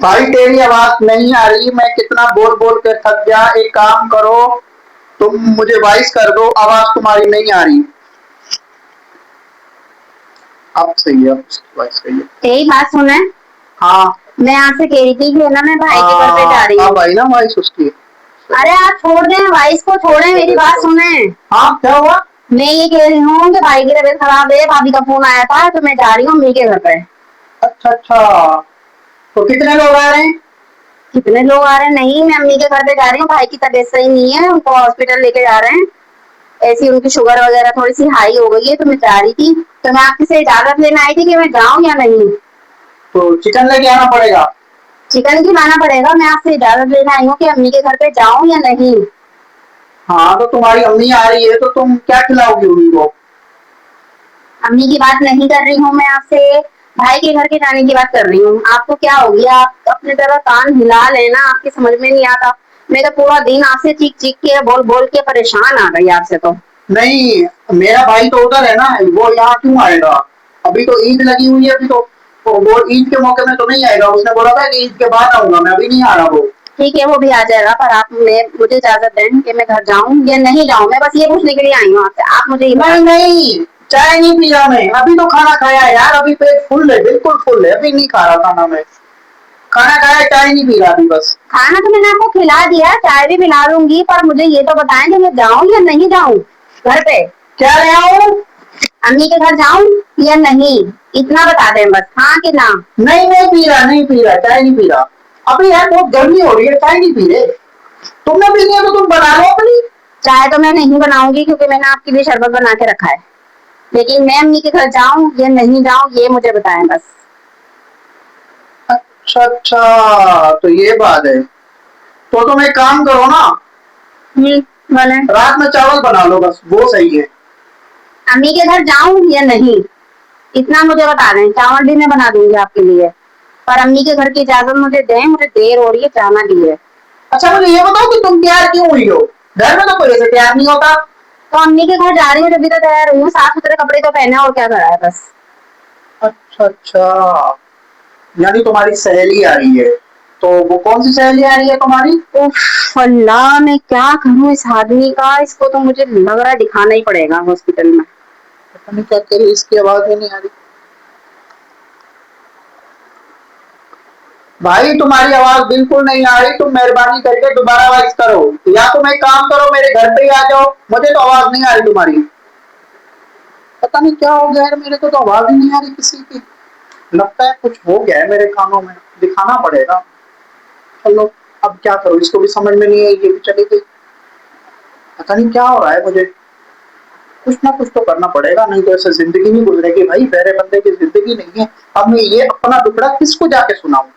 भाई तेरी आवाज नहीं आ रही, मैं कितना बोल बोल के थक गया। एक काम करो, तुम मुझे वॉइस कर दो, आवाज तुम्हारी नहीं आ रही। अब सही है, अब वॉइस सही है। यही बात सुने। हाँ मैं आपसे कह रही थी कि ना मैं भाई के घर पे जा रही हूँ। भाई ना वॉइस उसकी। अरे आप छोड़ दें वाइस को, छोड़े, मेरी बात सुने। हाँ क्या हुआ? मैं ये कह रही हूँ कि भाई की तबीयत खराब है, भाभी का फोन आया था तो मैं जा रही हूँ अम्मी के घर पे। अच्छा अच्छा, तो कितने लोग आ रहे हैं? कितने लोग आ रहे हैं? नहीं, मैं अम्मी के घर पे जा रही हूँ, भाई की तबीयत सही नहीं है, उनको हॉस्पिटल लेके जा रहे हैं। ऐसी उनकी शुगर वगैरह थोड़ी सी हाई हो गई है, तो मैं जा रही थी। तो मैं आपसे से इजाजत लेने आई थी कि मैं जाऊँ या नहीं। तो चिकन लेके आना पड़ेगा। चिकन की लाना पड़ेगा, मैं आपसे इजाजत लेने आई हूँ कि अम्मी के घर पे जाऊँ या नहीं। हाँ तो तुम्हारी अम्मी आ रही है तो तुम क्या खिलाओगी उनको? अम्मी की बात नहीं कर रही हूँ मैं आपसे, भाई के घर के जाने की बात कर रही हूँ। आपको क्या हो गया? आप अपनी तरह कान हिला लेना, आपकी समझ में नहीं आता। मैं तो पूरा दिन आपसे चीख चीख के बोल बोल के परेशान आ गई आपसे तो। नहीं, मेरा भाई तो उधर है ना, वो यहाँ क्यों आएगा? अभी तो ईद लगी हुई है, अभी तो वो ईद के मौके में तो नहीं आएगा। उसने बोला था कि ईद के बाद आऊंगा मैं, अभी नहीं आ रहा वो। ठीक है, वो भी आ जाएगा, पर आप मुझे इजाजत दें कि मैं घर जाऊँ या नहीं जाऊँ। मैं बस ये पूछने के लिए आई हूँ आपसे, आप मुझे नहीं नहीं, चाय नहीं पी रहा मैं, अभी तो खाना खाया है यार, अभी पेट फुल है, बिल्कुल फुल है, अभी नहीं खा रहा खाना मैं। खाना खाया, चाय नहीं पी रहा अभी बस। खाना तो मैंने आपको खिला दिया, चाय भी पिला दूंगी, पर मुझे ये तो बताएं कि मैं जाऊँ या नहीं जाऊँ घर पे। क्या ले आऊं? अम्मी के घर जाऊँ या नहीं, इतना बता दें बस, हाँ कि ना। नहीं नहीं पी रहा, नहीं पी रहा, चाय नहीं पी रहा। अभी यार बहुत गर्मी हो रही है, चाय नहीं पी रहे। तुमने पीनी है तो तुम बना लो अपनी। चाय तो मैं नहीं बनाऊंगी क्योंकि मैंने आपके लिए शरबत बना के रखा है, लेकिन मैं अम्मी के घर जाऊं या नहीं जाऊं ये मुझे बताएं बस। अच्छा अच्छा, तो ये बात है। तो तुम एक काम करो ना, बोले। रात में चावल बना लो बस, वो सही है। अम्मी के घर जाऊं या नहीं, इतना मुझे बता दें, चावल भी मैं बना दूंगी आपके लिए, पर अम्मी के घर की इजाजत मुझे दें, मुझे देर हो रही है, जाना भी है। अच्छा मुझे ये बताओ कि तुम तैयार क्यों हुई हो? घर में तो कोई ऐसे तैयार नहीं होता। तो अम्मी के घर जा रही हूँ जब भी तो तैयार हुई हूँ, साफ सुथरे कपड़े तो पहने, और क्या करा है बस। अच्छा अच्छा, यानी तुम्हारी सहेली आ रही है। तो वो कौन सी सहेली आ रही है तुम्हारी? उफ अल्लाह, मैं क्या करूँ इस आदमी का, इसको तो मुझे लग रहा है दिखाना ही पड़ेगा हॉस्पिटल में। पता नहीं क्या कह रही, इसकी आवाज ही नहीं आ रही। भाई तुम्हारी आवाज बिल्कुल नहीं आ रही, तुम मेहरबानी करके दोबारा आवाज करो, या तुम एक काम करो मेरे घर पे ही आ जाओ, मुझे तो आवाज नहीं आ रही तुम्हारी। पता नहीं क्या हो गया है, मेरे को तो आवाज ही नहीं आ रही किसी की। लगता है कुछ हो गया है मेरे कानों में, दिखाना पड़ेगा। चलो अब क्या करूं, इसको भी समझ में नहीं है, ये भी चली गई। पता नहीं क्या हो रहा है मुझे, कुछ ना कुछ तो करना पड़ेगा, नहीं तो ऐसे जिंदगी नहीं गुजरेगी भाई, मेरे बंदे की जिंदगी नहीं है। अब मैं ये अपना दुखड़ा किसको जाके सुनाऊं?